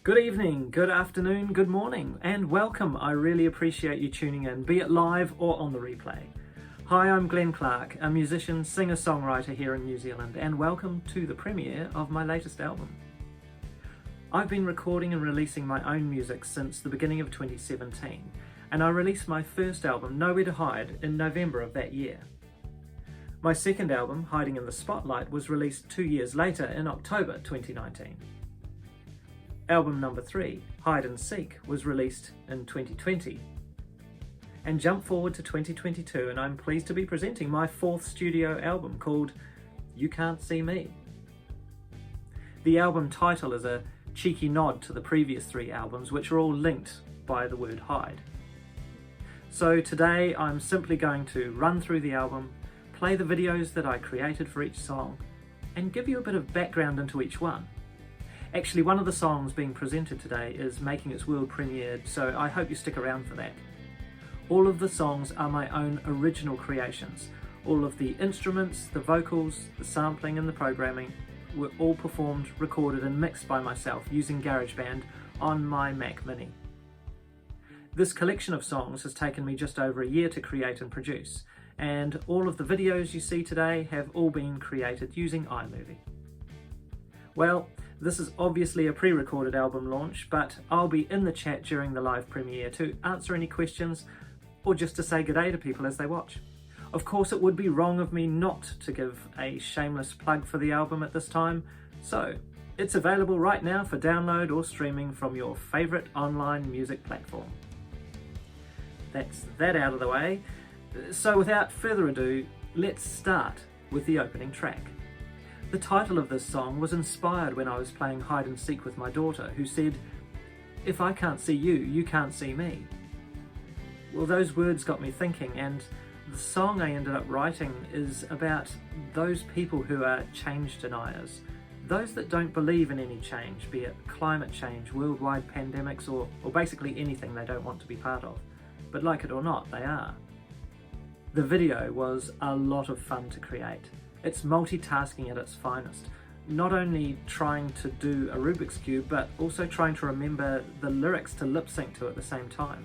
Good evening, good afternoon, good morning, and welcome. I really appreciate you tuning in, be it live or on the replay. Hi, I'm Glen Clark, a musician, singer-songwriter here in New Zealand, and welcome to the premiere of my latest album. I've been recording and releasing my own music since the beginning of 2017, and I released my first album, Nowhere to Hide, in November of that year. My second album, Hiding in the Spotlight, was released 2 years later in October 2019. Album number 3, Hide and Seek, was released in 2020. And jump forward to 2022 and I'm pleased to be presenting my fourth studio album called You Can't See Me. The album title is a cheeky nod to the previous 3 albums, which are all linked by the word hide. So today I'm simply going to run through the album, play the videos that I created for each song, and give you a bit of background into each one. Actually, one of the songs being presented today is making its world premiere, so I hope you stick around for that. All of the songs are my own original creations. All of the instruments, the vocals, the sampling and the programming were all performed, recorded and mixed by myself using GarageBand on my Mac Mini. This collection of songs has taken me just over a year to create and produce, and all of the videos you see today have all been created using iMovie. Well, this is obviously a pre-recorded album launch, but I'll be in the chat during the live premiere to answer any questions or just to say g'day to people as they watch. Of course, it would be wrong of me not to give a shameless plug for the album at this time, so it's available right now for download or streaming from your favourite online music platform. That's that out of the way, so without further ado, let's start with the opening track. The title of this song was inspired when I was playing hide and seek with my daughter, who said, "If I can't see you, you can't see me." Well, those words got me thinking, and the song I ended up writing is about those people who are change deniers, those that don't believe in any change, be it climate change, worldwide pandemics, or basically anything they don't want to be part of. But like it or not, they are. The video was a lot of fun to create. It's multitasking at its finest, not only trying to do a Rubik's Cube, but also trying to remember the lyrics to lip sync to at the same time.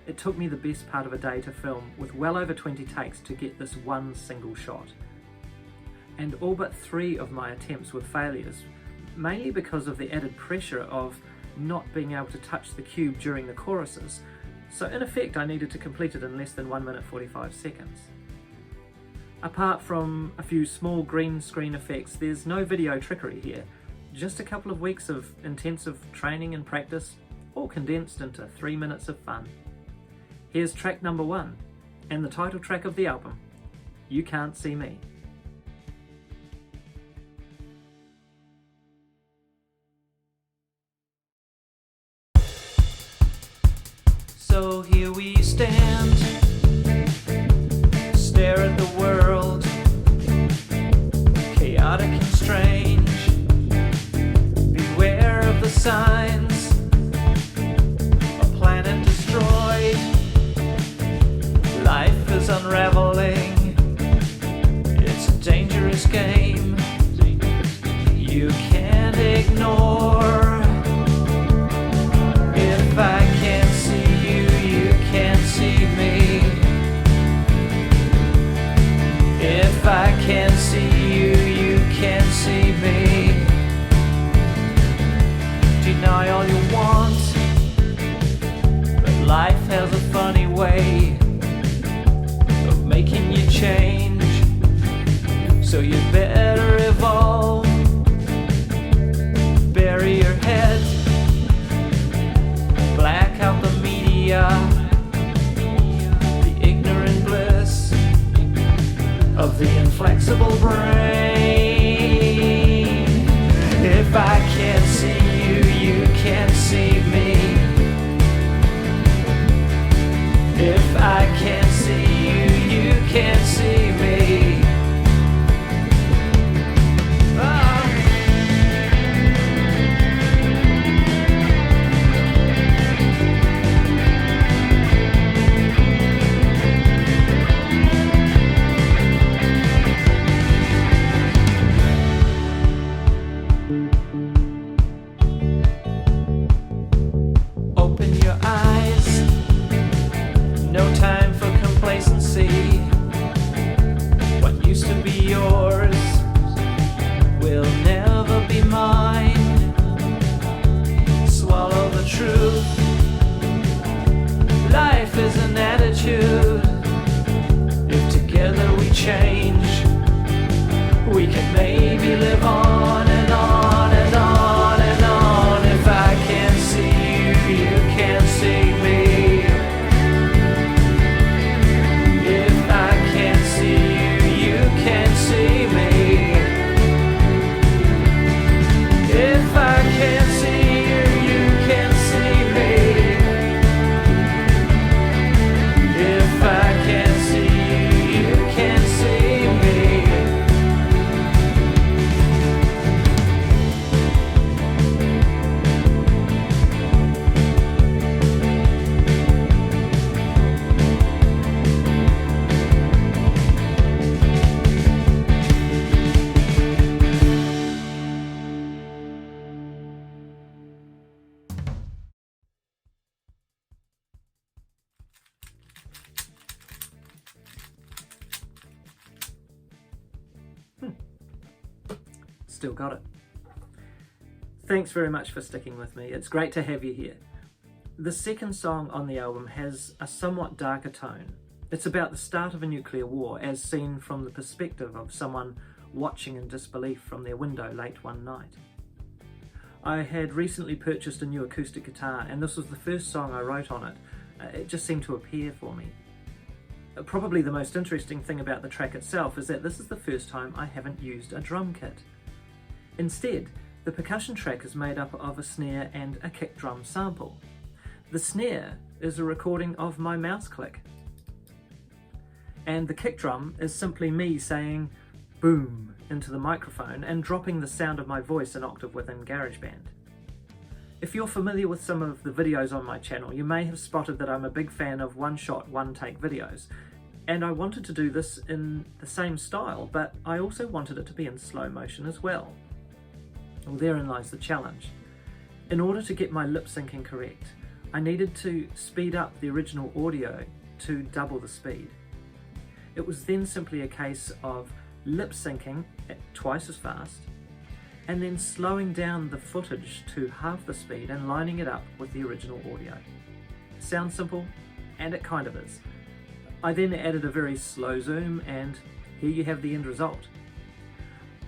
It took me the best part of a day to film, with well over 20 takes to get this one single shot. And all but 3 of my attempts were failures, mainly because of the added pressure of not being able to touch the cube during the choruses, so in effect I needed to complete it in less than 1 minute 45 seconds. Apart from a few small green screen effects, there's no video trickery here, just a couple of weeks of intensive training and practice, all condensed into 3 minutes of fun. Here's track number 1, and the title track of the album, You Can't See Me. So here we stand, stare at the world, chaotic and strange. Beware of the signs, a planet destroyed. Life is unraveling, it's a dangerous game you can't ignore. If I can't see you, you can't see me. If I can't see you, you can't see me. Deny all you want, but life has a funny way of making you change. So you better evolve. Bury your head, black out the media, the ignorant bliss of the inflexible brain. If I can't see you, you can't see me. If I can't see you, you can't see me. Still got it. Thanks very much for sticking with me. It's great to have you here. The second song on the album has a somewhat darker tone. It's about the start of a nuclear war as seen from the perspective of someone watching in disbelief from their window late one night. I had recently purchased a new acoustic guitar and this was the first song I wrote on it. It just seemed to appear for me. Probably the most interesting thing about the track itself is that this is the first time I haven't used a drum kit. Instead, the percussion track is made up of a snare and a kick drum sample. The snare is a recording of my mouse click. And the kick drum is simply me saying boom into the microphone and dropping the sound of my voice an octave within GarageBand. If you're familiar with some of the videos on my channel, you may have spotted that I'm a big fan of one-shot, one-take videos. And I wanted to do this in the same style, but I also wanted it to be in slow motion as well. Well, therein lies the challenge. In order to get my lip syncing correct, I needed to speed up the original audio to double the speed. It was then simply a case of lip syncing at twice as fast and then slowing down the footage to half the speed and lining it up with the original audio. Sounds simple, and it kind of is. I then added a very slow zoom and here you have the end result.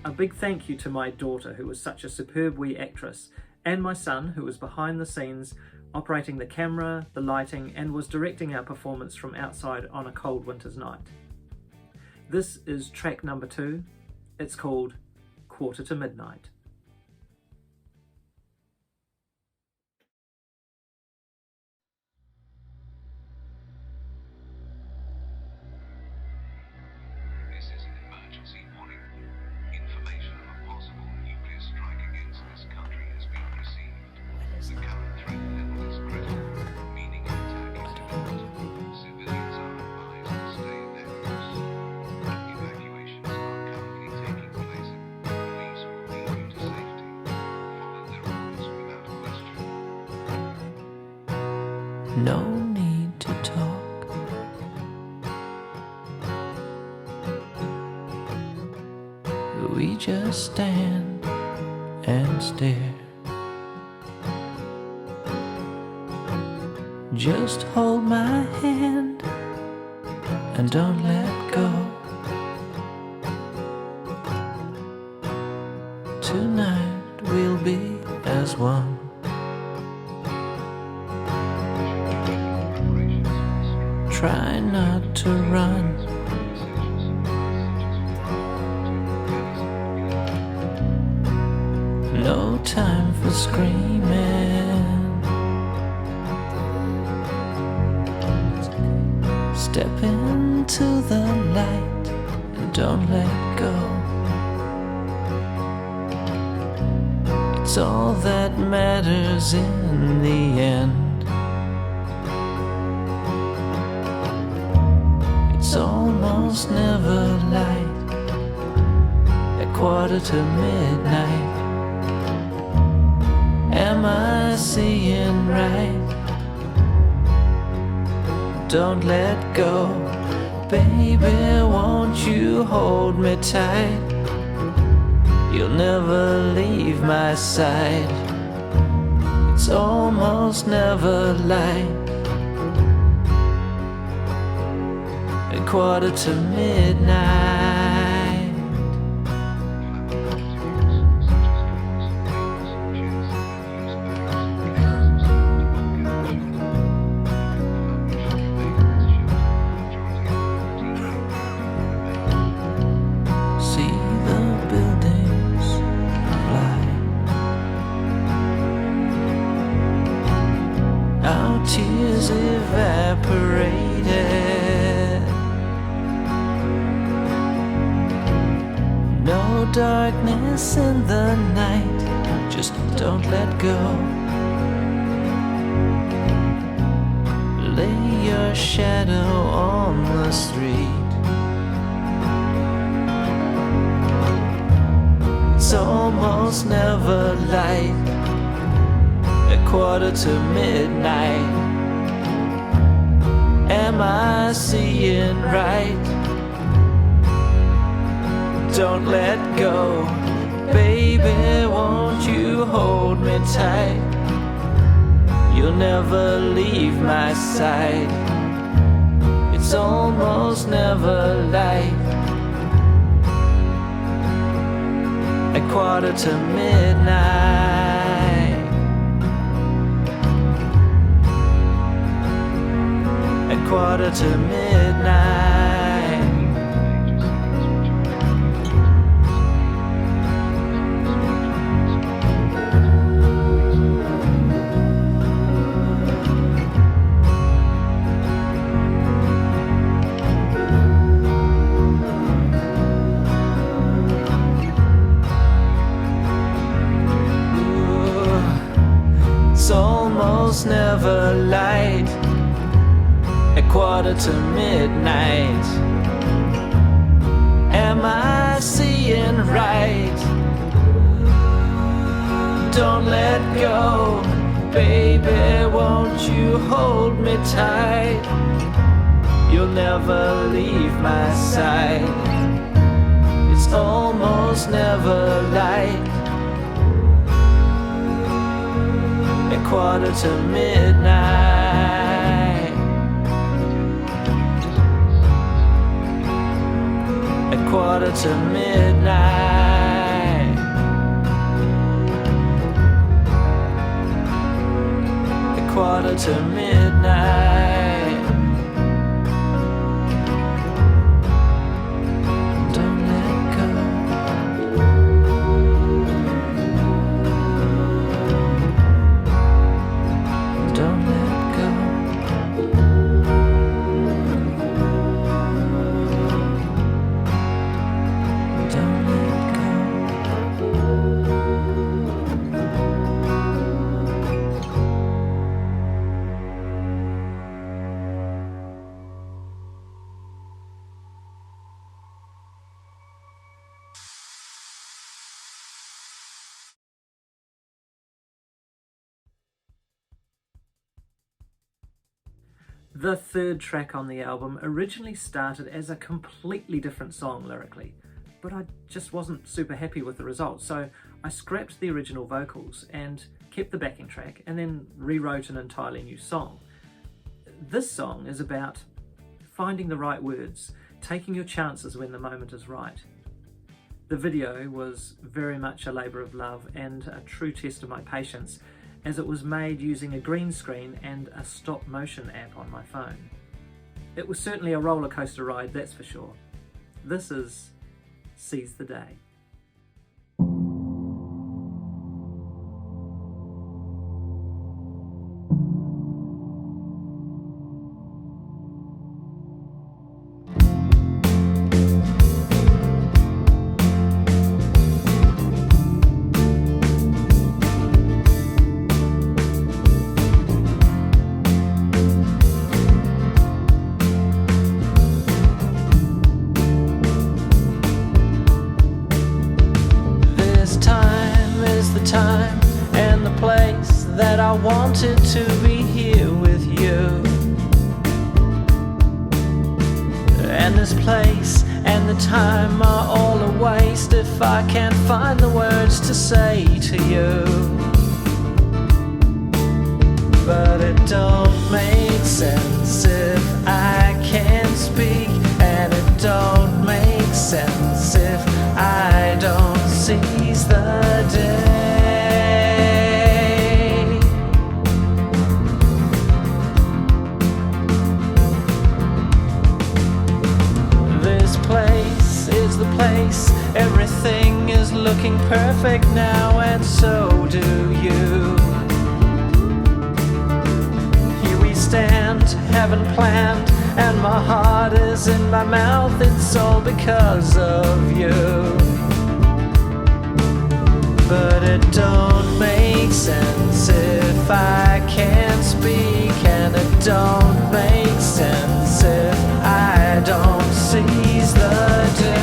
A big thank you to my daughter, who was such a superb wee actress, and my son, who was behind the scenes operating the camera, the lighting, and was directing our performance from outside on a cold winter's night. This is track number 2. It's called Quarter to Midnight. This is an emergency warning. Information of a possible nuclear strike against this country has been received. The current threat level is critical, meaning an attack is imminent. Civilians are advised to stay in their homes. Evacuations are currently taking place. Police will lead you to safety. Follow their orders without question. No need to talk. We just stand and stare. Just hold my hand and don't let go. Tonight we'll be as one. Try not to run. No time for screaming. Step into the light and don't let go. It's all that matters in the end. It's almost never light at quarter to midnight. Am I seeing right? Don't let go. Baby, won't you hold me tight? You'll never leave my side. It's almost never light at quarter to midnight. See the buildings fly. Our tears evaporated. No darkness in the night. Just don't let go. Lay your shadow on the street. It's almost never light at quarter to midnight. Am I seeing right? Don't let go. Baby, won't you hold me tight? You'll never leave my side. It's almost never light. At midnight. At midnight. Never light. At midnight. Am I seeing right? Don't let go, baby, won't you hold me tight? You'll never leave my side. It's almost never light. At midnight. At midnight. At midnight. Don't let go. Don't let go. Don't let go. The third track on the album originally started as a completely different song lyrically, but I just wasn't super happy with the result, so I scrapped the original vocals and kept the backing track and then rewrote an entirely new song. This song is about finding the right words, taking your chances when the moment is right. The video was very much a labour of love and a true test of my patience, as it was made using a green screen and a stop motion app on my phone. It was certainly a roller coaster ride, that's for sure. This is Seize the Day. Time and the place that I wanted to be here with you. And this place and the time are all a waste if I can't find the words to say to you. But it don't make sense if I can't speak, and it don't make sense if I don't seize the day. The place, everything is looking perfect now, and so do you. Here we stand, haven't planned, and my heart is in my mouth. It's all because of you. But it don't make sense if I can't speak, and it don't make sense if I don't seize the day.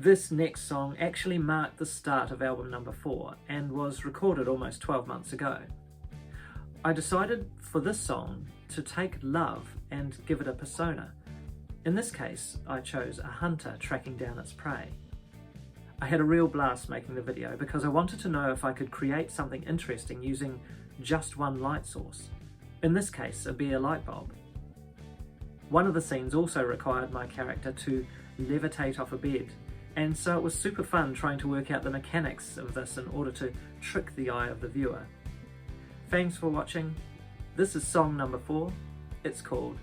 This next song actually marked the start of album number 4 and was recorded almost 12 months ago. I decided for this song to take love and give it a persona. In this case, I chose a hunter tracking down its prey. I had a real blast making the video because I wanted to know if I could create something interesting using just one light source, in this case a bare light bulb. One of the scenes also required my character to levitate off a bed, and so it was super fun trying to work out the mechanics of this in order to trick the eye of the viewer. Thanks for watching. This is song number 4. It's called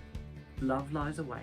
Love Lies Awake.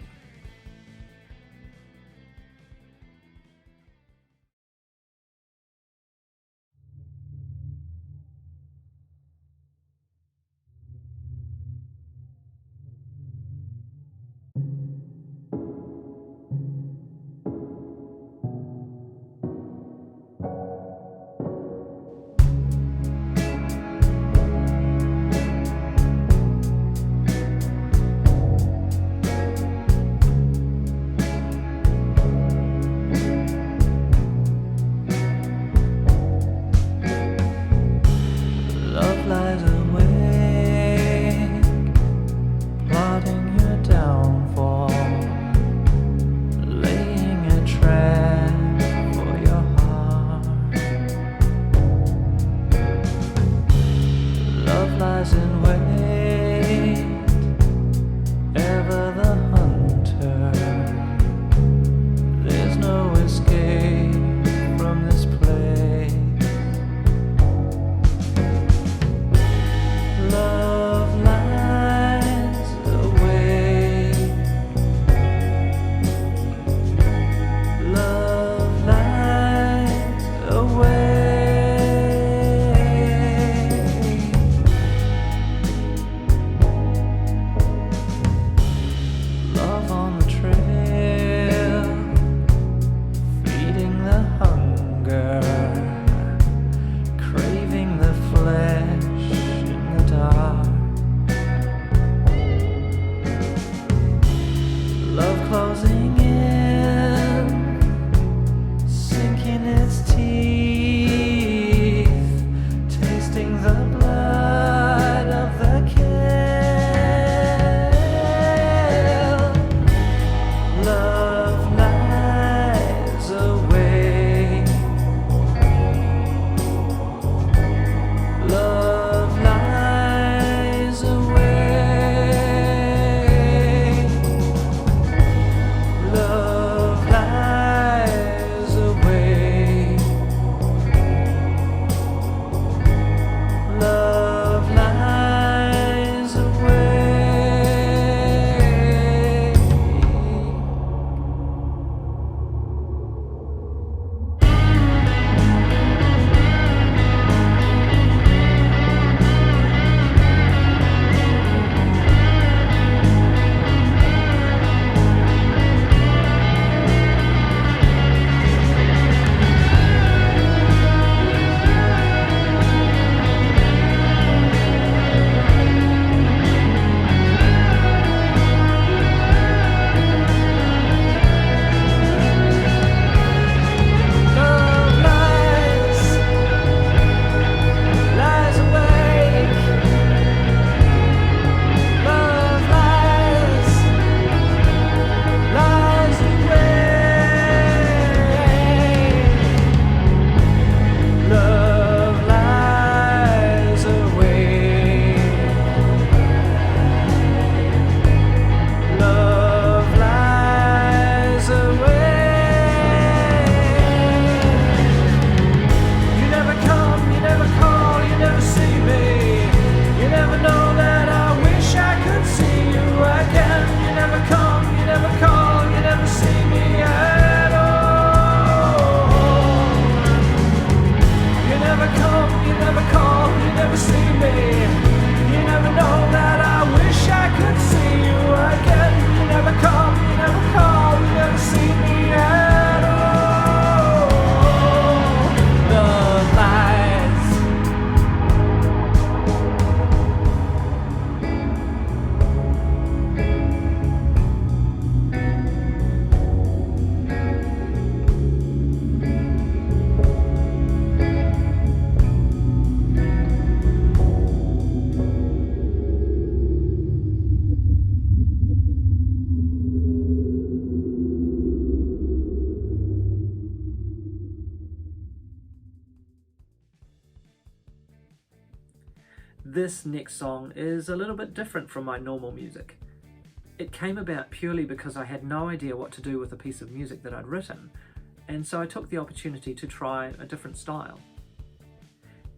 This next song is a little bit different from my normal music. It came about purely because I had no idea what to do with a piece of music that I'd written, and so I took the opportunity to try a different style.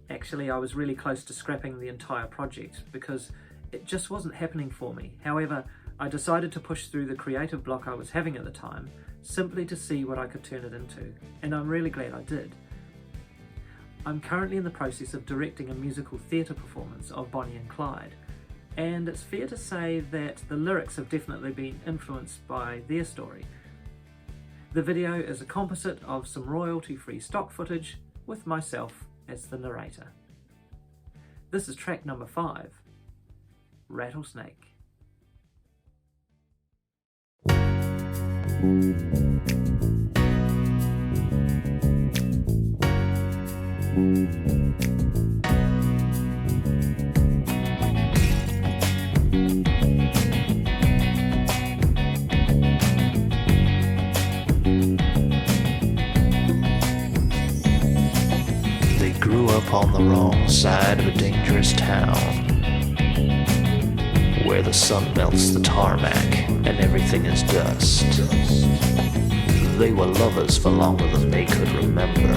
Actually, I was really close to scrapping the entire project because it just wasn't happening for me. However, I decided to push through the creative block I was having at the time, simply to see what I could turn it into, and I'm really glad I did. I'm currently in the process of directing a musical theatre performance of Bonnie and Clyde, and it's fair to say that the lyrics have definitely been influenced by their story. The video is a composite of some royalty-free stock footage with myself as the narrator. This is track number 5, Rattlesnake. They grew up on the wrong side of a dangerous town, where the sun melts the tarmac and everything is dust. They were lovers for longer than they could remember.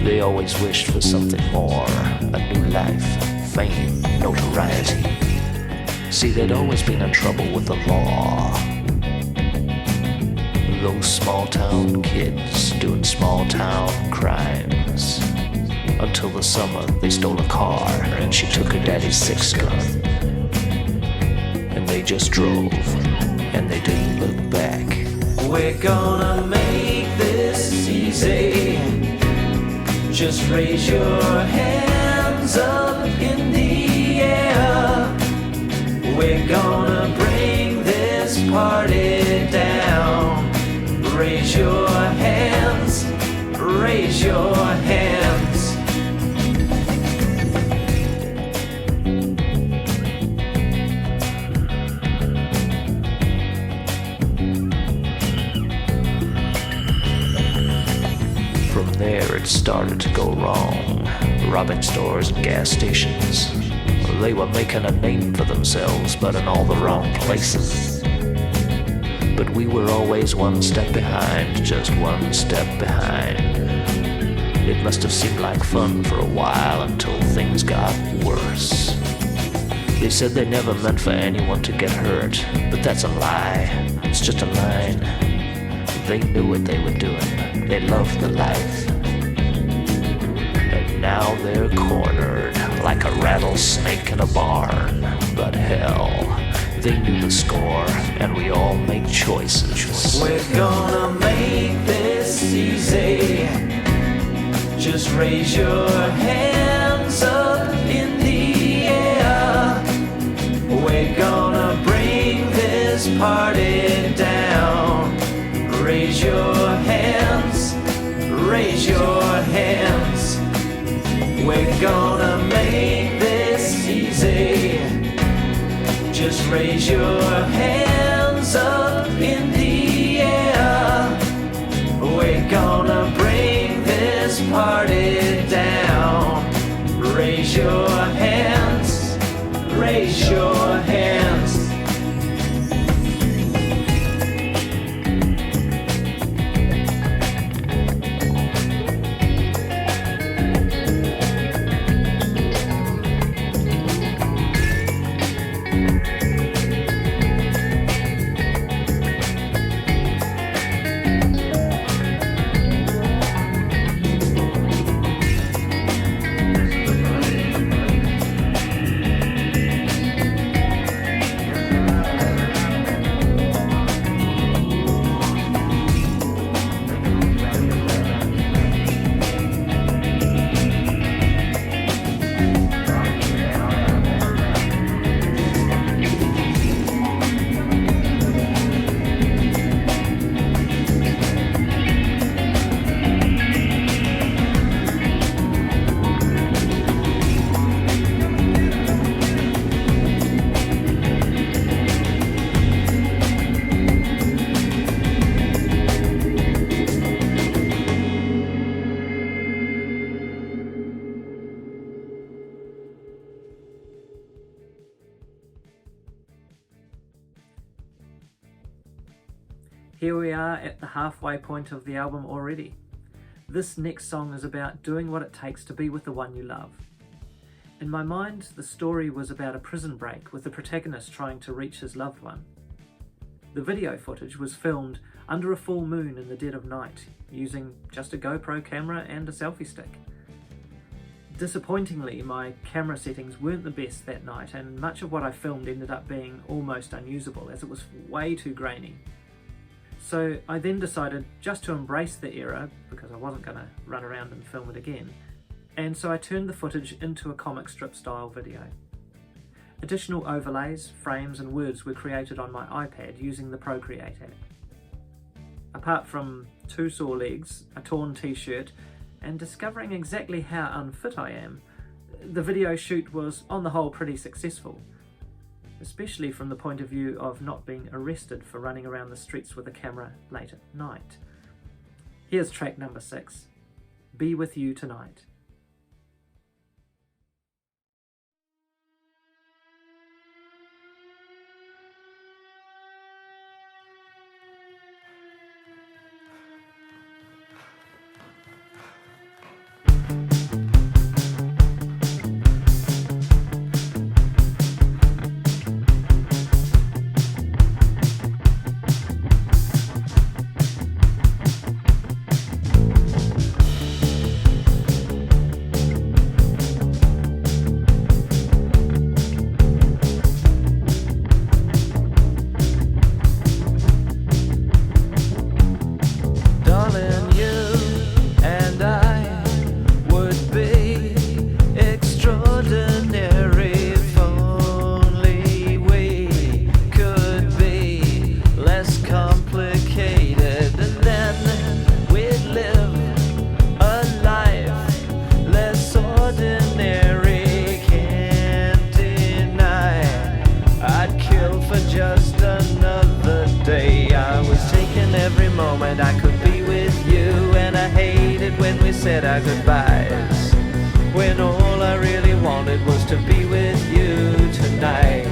They always wished for something more, a new life, fame, notoriety. See, they'd always been in trouble with the law. Those small town kids doing small town crimes. Until the summer they stole a car and she took her daddy's 6-gun. And they just drove and they didn't look back. We're gonna make this easy. Just raise your hands up in the air. We're gonna bring this party down. Raise your hands, raise your hands. From there it started to go wrong, robbing stores and gas stations. They were making a name for themselves, but in all the wrong places. But we were always one step behind, just one step behind. It must have seemed like fun for a while until things got worse. They said they never meant for anyone to get hurt, but that's a lie, it's just a line. They knew what they were doing, they loved the life. And now they're cornered, like a rattlesnake in a barn. But hell, they knew the score, and we all make choices. We're gonna make this easy. Just raise your hands up in the air. We're gonna bring this party down. Raise your hands, raise your hands. We're gonna make this easy. Just raise your hands up in the air. We're gonna bring this party down. Raise your hands, raise your hands. Here we are at the halfway point of the album already. This next song is about doing what it takes to be with the one you love. In my mind, the story was about a prison break with the protagonist trying to reach his loved one. The video footage was filmed under a full moon in the dead of night, using just a GoPro camera and a selfie stick. Disappointingly, my camera settings weren't the best that night, and much of what I filmed ended up being almost unusable as it was way too grainy. So I then decided just to embrace the error, because I wasn't going to run around and film it again, and so I turned the footage into a comic strip style video. Additional overlays, frames and words were created on my iPad using the Procreate app. Apart from 2 sore legs, a torn t-shirt, and discovering exactly how unfit I am, the video shoot was on the whole pretty successful, especially from the point of view of not being arrested for running around the streets with a camera late at night. Here's track number 6, Be With You Tonight. I could be with you, and I hated when we said our goodbyes, when all I really wanted was to be with you tonight.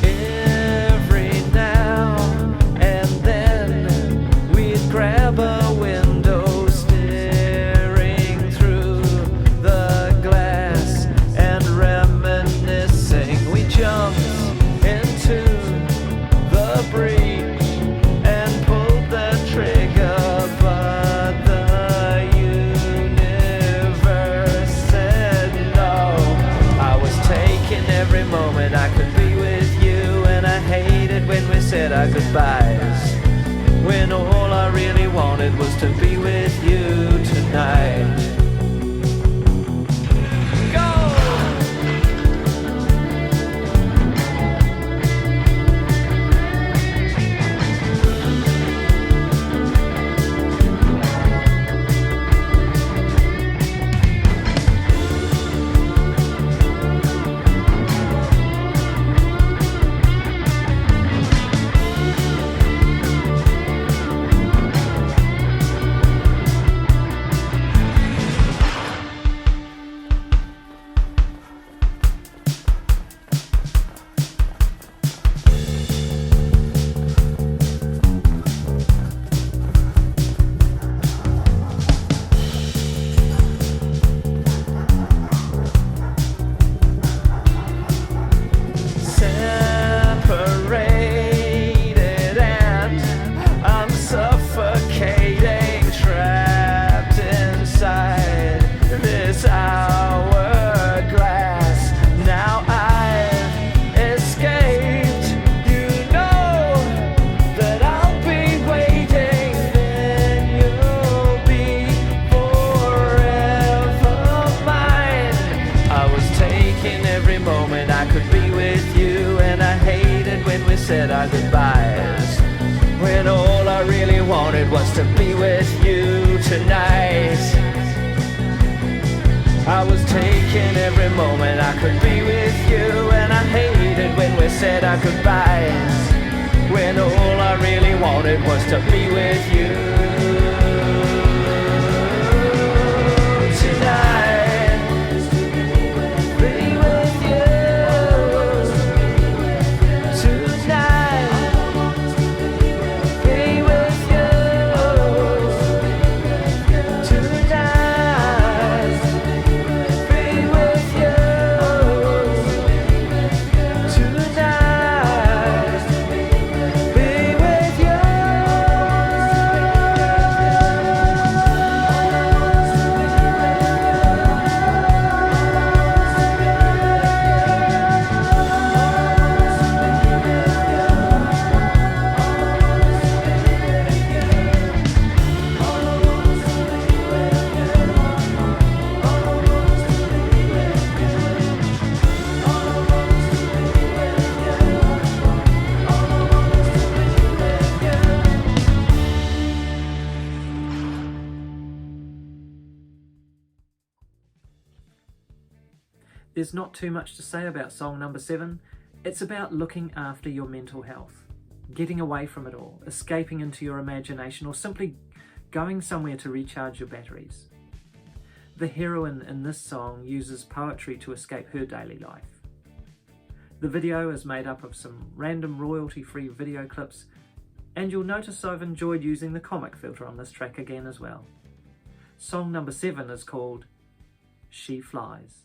Every now and then we'd grab a window, staring through the glass and reminiscing. We jumped into the breeze and pulled the trigger, but the universe said no. I was taking every moment I could be with you, and I hated when we said our goodbyes, when all I really wanted was to be with you tonight. Said our goodbyes, when all I really wanted was to be with you tonight. I was taking every moment I could be with you, and I hated when we said our goodbyes, when all I really wanted was to be with you tonight. Be with you tonight. there's not too much to say about song number 7. It's about looking after your mental health, getting away from it all, escaping into your imagination, or simply going somewhere to recharge your batteries. The heroine in this song uses poetry to escape her daily life. The video is made up of some random royalty-free video clips, and you'll notice I've enjoyed using the comic filter on this track again as well. Song number 7 is called She Flies.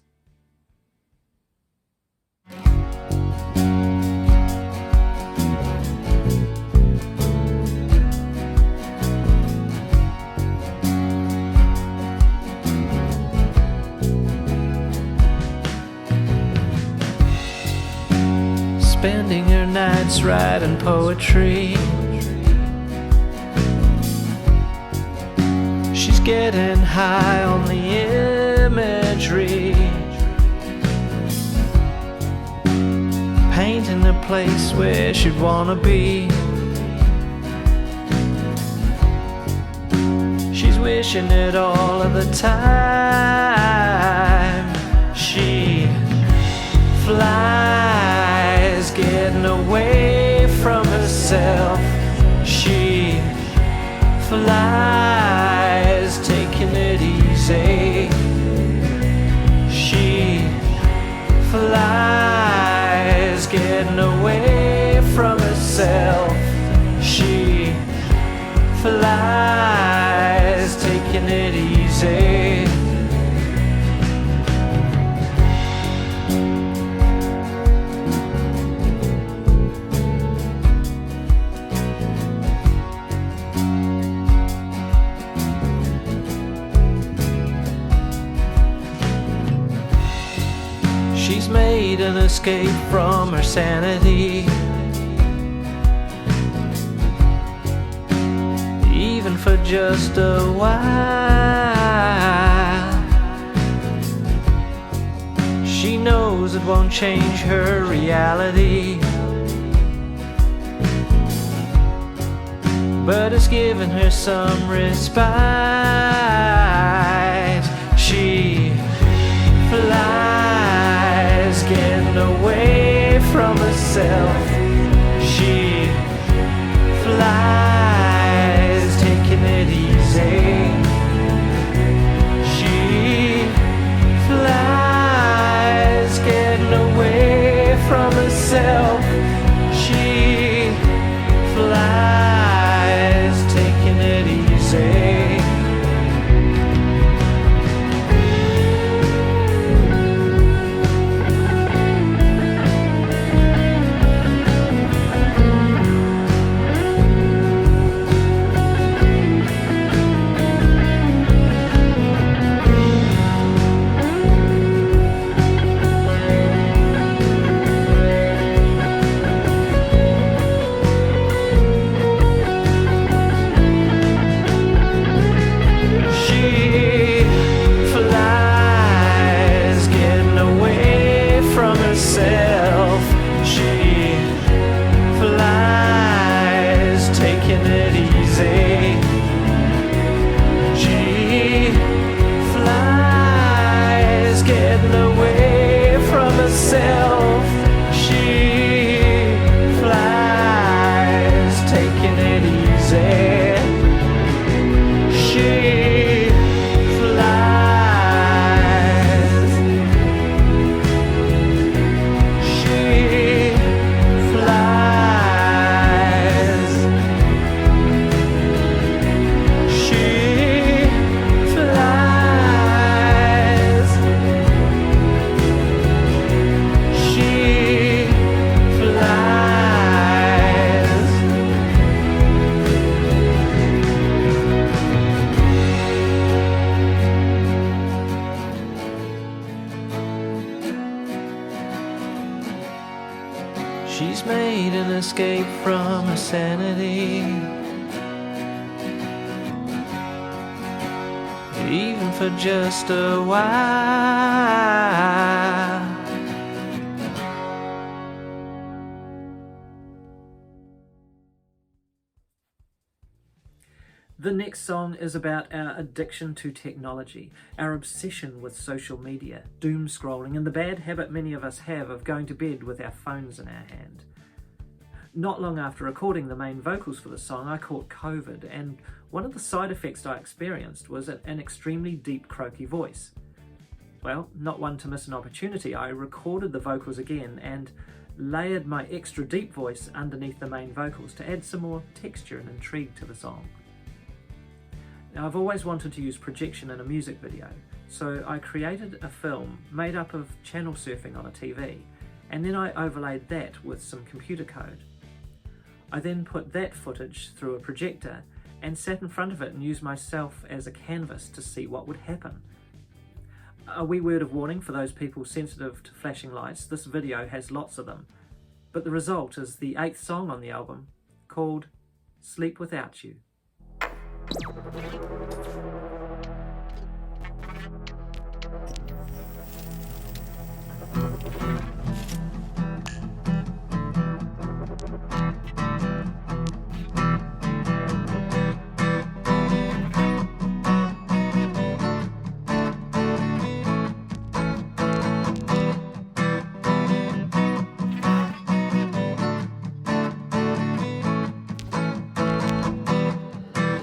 Spending her nights writing poetry. She's getting high on the imagery, painting a place where she'd wanna be. She's wishing it all of the time. She flies, getting away from herself. She flies, taking it easy. She flies, getting away from herself. She flies, taking it easy. She's made an escape from her sanity, even for just a while. She knows it won't change her reality, but it's given her some respite. She flies, getting away from herself. She flies, taking it easy. She flies, getting away from herself. She flies, taking it easy. She's made an escape from her sanity, even for just a while. The next song is about our addiction to technology, our obsession with social media, doom scrolling, and the bad habit many of us have of going to bed with our phones in our hand. Not long after recording the main vocals for the song, I caught COVID, and one of the side effects I experienced was an extremely deep, croaky voice. Well, not one to miss an opportunity, I recorded the vocals again and layered my extra deep voice underneath the main vocals to add some more texture and intrigue to the song. Now, I've always wanted to use projection in a music video, so I created a film made up of channel surfing on a TV, and then I overlaid that with some computer code. I then put that footage through a projector and sat in front of it and used myself as a canvas to see what would happen. A wee word of warning for those people sensitive to flashing lights, this video has lots of them, but the result is the 8th song on the album, called Sleep Without You.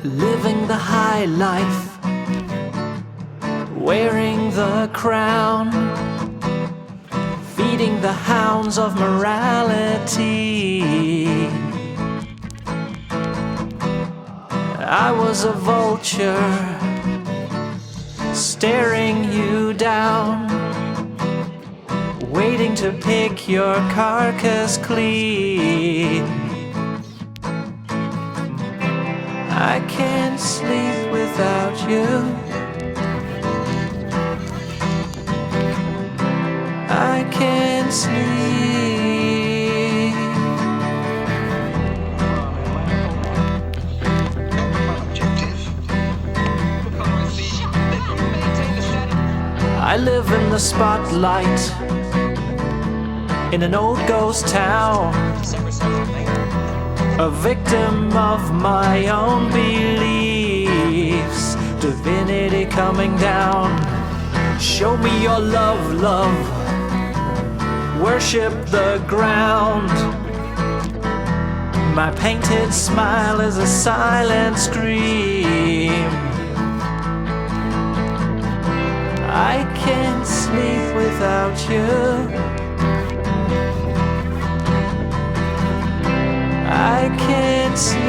Living the high life, wearing the crown, feeding the hounds of morality. I was a vulture, staring you down, waiting to pick your carcass clean. I can't sleep without you. I can't sleep. I live in the spotlight in an old ghost town, a victim of my own beliefs, divinity coming down. Show me your love, love, worship the ground. My painted smile is a silent scream. I can't sleep without you. I can't sleep.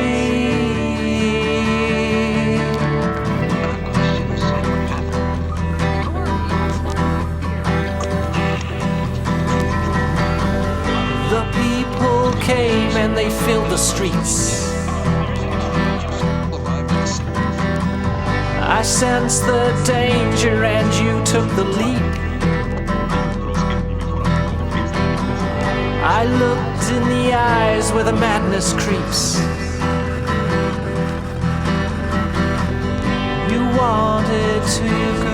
The people came and they filled the streets. I sensed the danger and you took the leap. I looked in the eyes where the madness creeps. You wanted to go.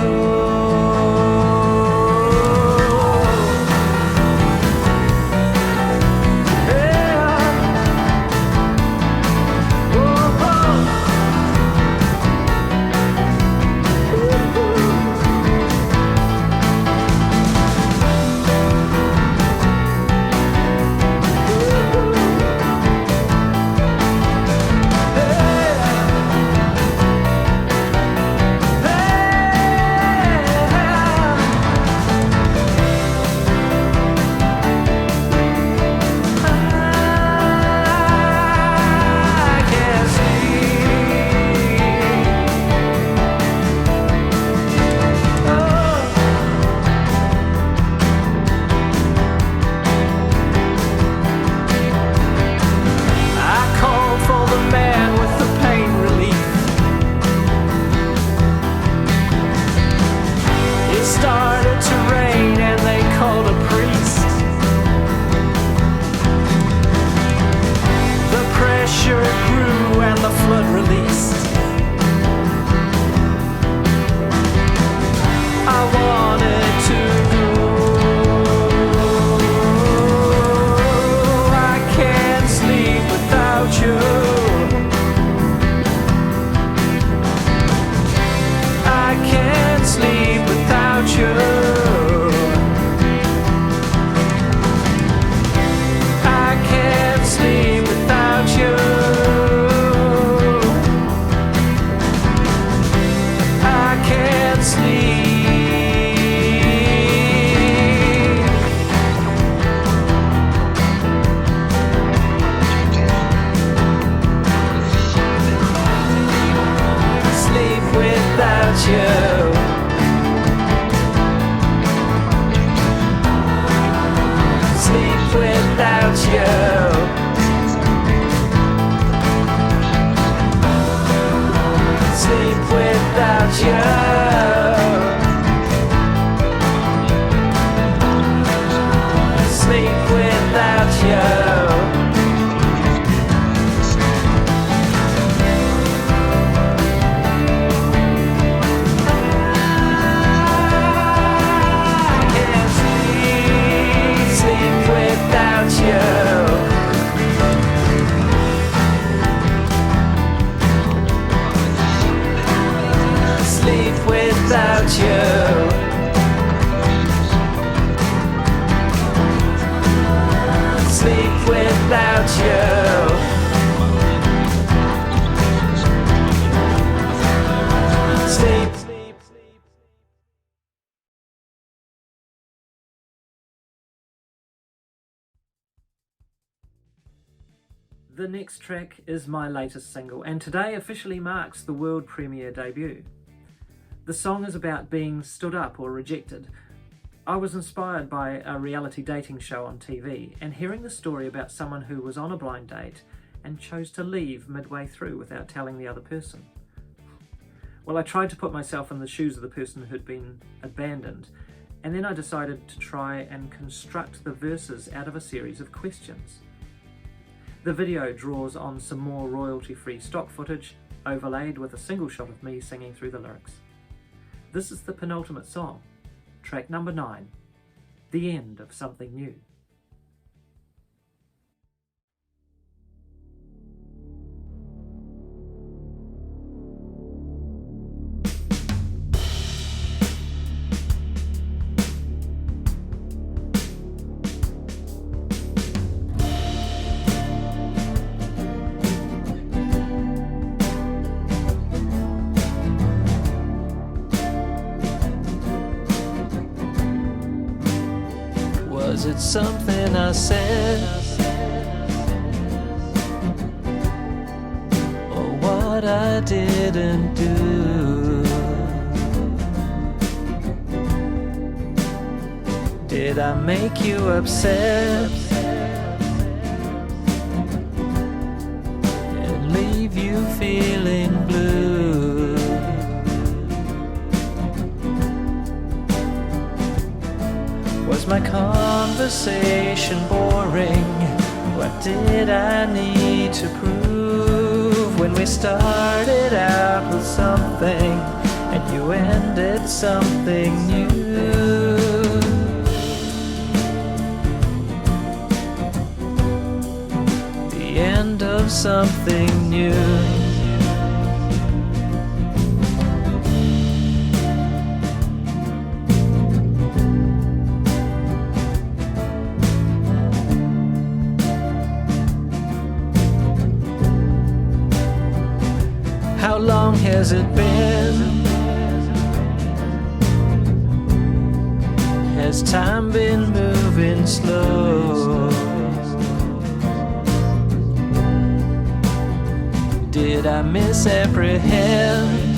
Sleep without you. Sleep without you. Sleep without you. Sleep. The next track is my latest single, and today officially marks the world premiere debut. The song is about being stood up or rejected. I was inspired by a reality dating show on TV and hearing the story about someone who was on a blind date and chose to leave midway through without telling the other person. Well, I tried to put myself in the shoes of the person who'd been abandoned, and then I decided to try and construct the verses out of a series of questions. The video draws on some more royalty-free stock footage, overlaid with a single shot of me singing through the lyrics. This is the penultimate song, track number 9, The End of Something New. Was it something I said, or what I didn't do? Did I make you upset and leave you feeling blue? Was my conversation boring? What did I need to prove when we started out with something and you ended something new? The end of something new. How long has it been? Has time been moving slow? Did I misapprehend?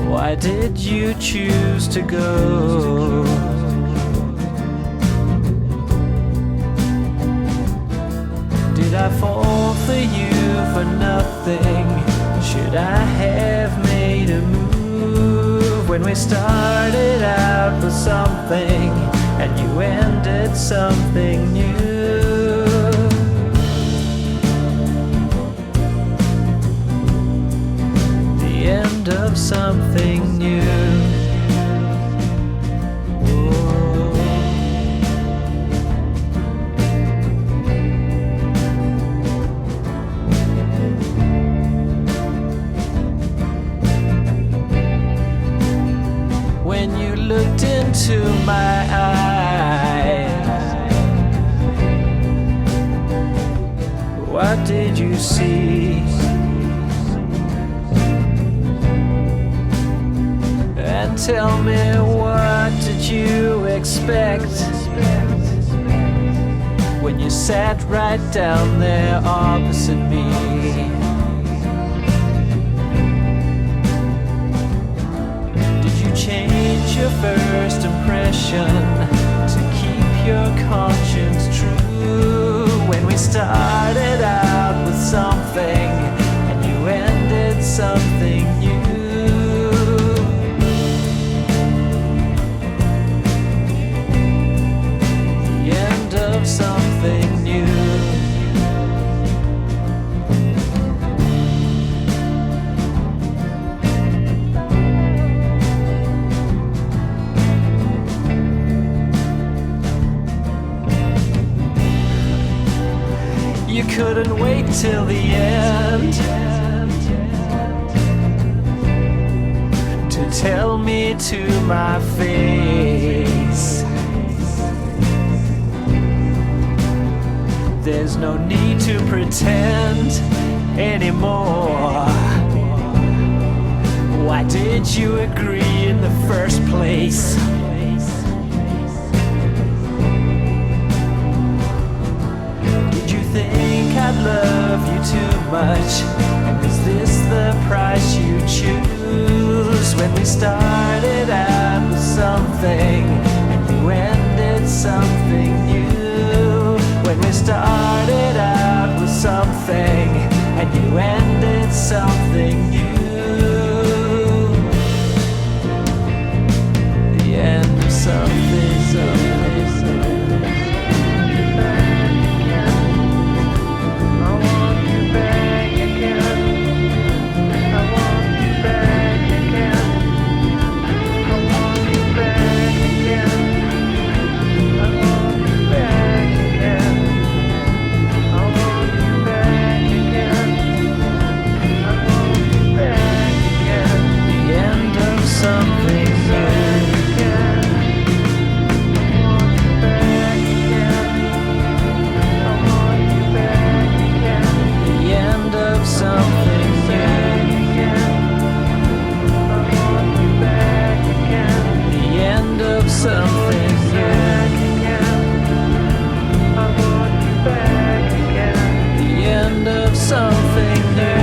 Why did you choose to go? Did I fall for you for nothing? Should I have made a move when we started out with something and you ended something new? The end of something new. When you looked into my eyes, what did you see? And tell me, what did you expect when you sat right down there opposite me? Change your first impression to keep your conscience true when we started out with something and you ended You couldn't wait till the end to tell me to my face. There's no need to pretend anymore. Why did you agree in the first place? Did you think I'd love you too much? And is this the price you choose? When we started out with something and you ended something new. When we started out with something and you ended something new. The end of something, I want you back again. I want you back again. I want you back again. I want you back again. I want you back again. I want you back again. The end of something new. The end of something new. The end of something new. The end of something new.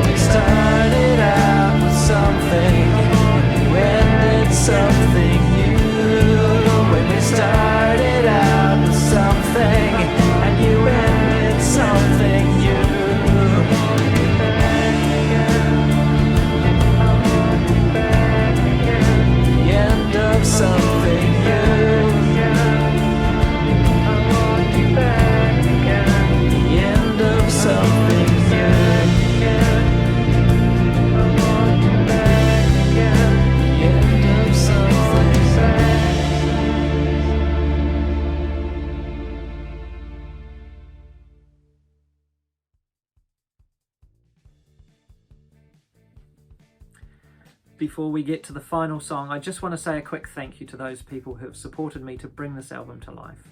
We started out with something, you ended something new. When we started out with something, and you ended something new. The end of something new. The end of something new. The end of something. Before we get to the final song, I just want to say a quick thank you to those people who have supported me to bring this album to life.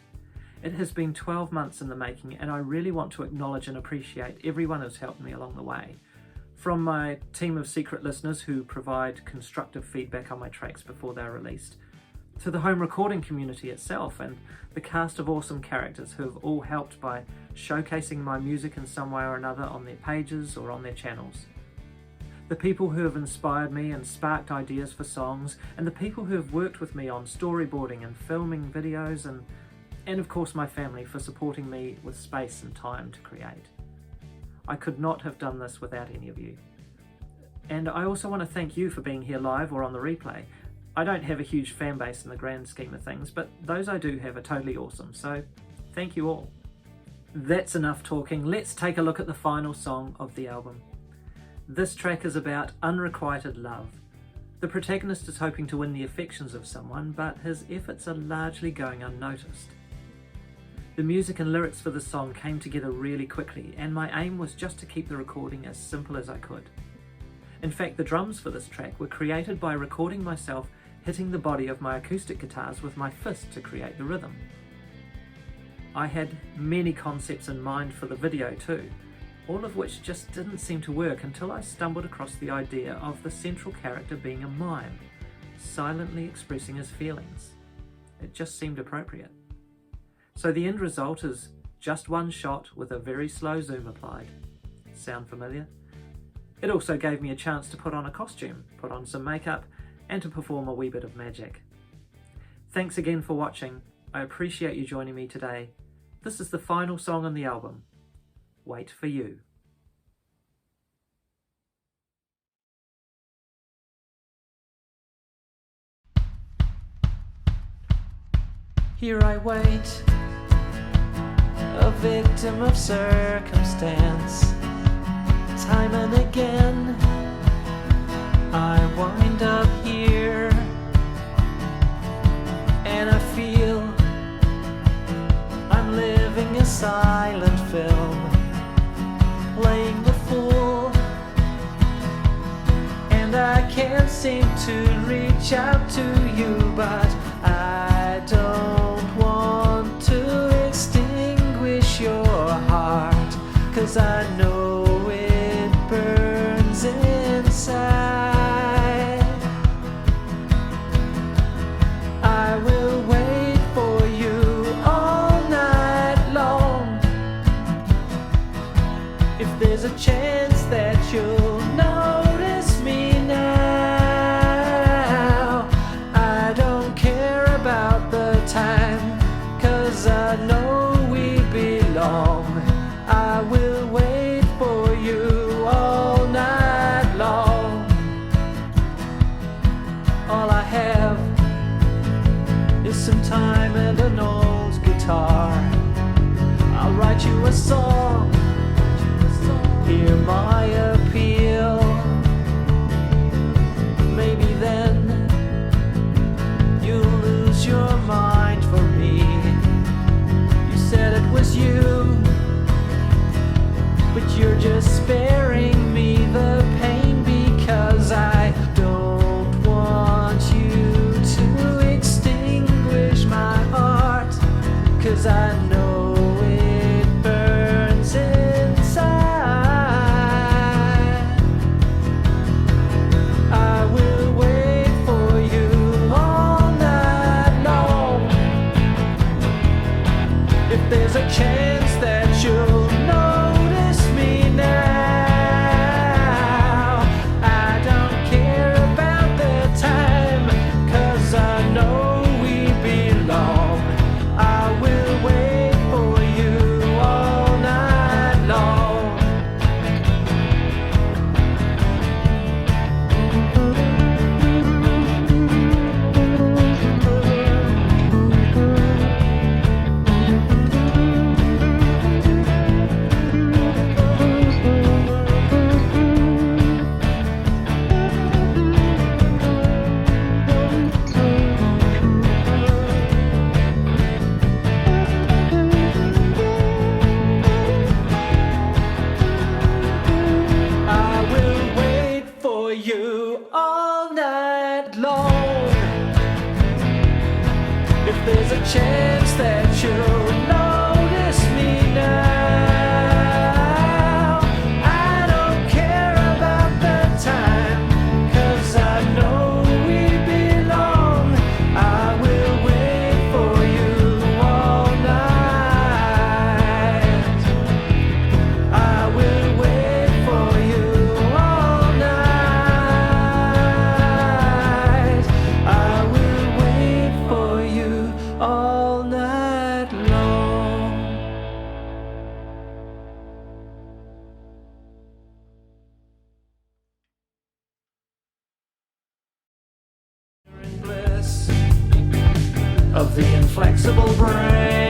It has been 12 months in the making, and I really want to acknowledge and appreciate everyone who's helped me along the way. From my team of secret listeners who provide constructive feedback on my tracks before they're released, to the home recording community itself and the cast of awesome characters who have all helped by showcasing my music in some way or another on their pages or on their channels. The people who have inspired me and sparked ideas for songs, and the people who have worked with me on storyboarding and filming videos, and of course my family for supporting me with space and time to create. I could not have done this without any of you. And I also want to thank you for being here live or on the replay. I don't have a huge fan base in the grand scheme of things, but those I do have are totally awesome, so thank you all. That's enough talking. Let's take a look at the final song of the album. This track is about unrequited love. The protagonist is hoping to win the affections of someone, but his efforts are largely going unnoticed. The music and lyrics for the song came together really quickly, and my aim was just to keep the recording as simple as I could. In fact, the drums for this track were created by recording myself hitting the body of my acoustic guitars with my fist to create the rhythm. I had many concepts in mind for the video too, all of which just didn't seem to work until I stumbled across the idea of the central character being a mime, silently expressing his feelings. It just seemed appropriate. So the end result is just one shot with a very slow zoom applied. Sound familiar? It also gave me a chance to put on a costume, put on some makeup, and to perform a wee bit of magic. Thanks again for watching. I appreciate you joining me today. This is the final song on the album. Wait for you. Here I wait, a victim of circumstance. Time and again, I wind up here, I can't seem to reach out to you, but I don't want to extinguish your heart, 'cause I know it burns inside. I will wait for you all night long. If there's a chance that you'll notice me now, I don't care about the time, 'cause I know we belong. I will wait for you all night long. All I have is some time and an old guitar. I'll write you a song, hear my appeal. Maybe then you'll lose your mind for me. You said it was you, but you're just sparing me the pain, because I don't want you to extinguish my heart, 'cause I know it burns inside. I will wait for you all night long. If there's a chance that you'll notice me now, I don't care about the time, 'cause I know we belong. I will wait for you all night long. I will wait for you all night long. If there's a chance that you'll notice me now, I don't care about the time, 'cause I know we belong. I will wait for you all night. I will wait for you all night. I will wait for you all night long. Bliss of the inflexible brain.